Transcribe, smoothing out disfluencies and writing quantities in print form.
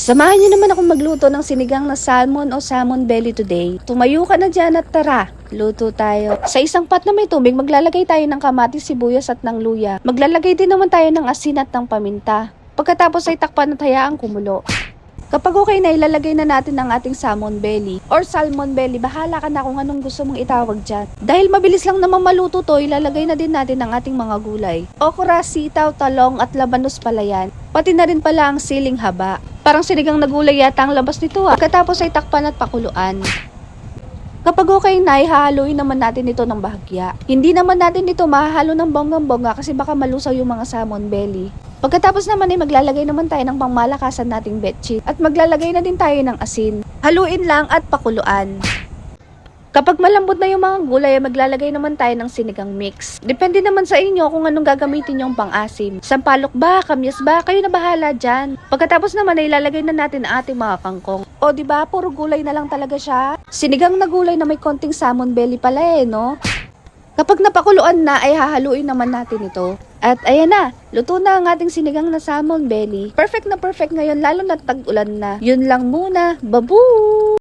Samahan niyo naman ako magluto ng sinigang na salmon o salmon belly today. Tumayo ka na dyan at tara, luto tayo. Sa isang pot na may tubig, maglalagay tayo ng kamatis, sibuyas at ng luya. Maglalagay din naman tayo ng asin at ng paminta. Pagkatapos ay takpan at hayaang kumulo. Kapag okay na, ilalagay na natin ang ating salmon belly or salmon belly. Bahala ka na kung anong gusto mong itawag dyan. Dahil mabilis lang naman maluto to, ilalagay na din natin ang ating mga gulay. Okra, sitaw, talong at labanos palayan. Pati na rin pala ang siling haba. Parang sinigang na gulay yata ang labas nito ah. Pagkatapos ay takpan at pakuluan. Kapag okay na, ihahaluin naman natin ito ng bahagya. Hindi naman natin ito mahahalo ng bonggang-bongga kasi baka malusaw yung mga salmon belly. Pagkatapos naman ay maglalagay naman tayo ng pangmalakasan nating betchin at maglalagay na din tayo ng asin. Haluin lang at pakuluan. Kapag malambot na yung mga gulay, ay maglalagay naman tayo ng sinigang mix. Depende naman sa inyo kung anong gagamitin yung pang-asim. Sampalok ba, kamyas ba, kayo na bahala dyan. Pagkatapos naman ay ilalagay na natin ang ating mga kangkong. O diba, puro gulay na lang talaga siya. Sinigang na gulay na may konting salmon belly pala no? Kapag napakuluan na, ay hahaluin naman natin ito. At ayan na, luto na ang ating sinigang na salmon belly. Perfect na perfect ngayon, lalo na tag-ulan na. Yun lang muna, babu!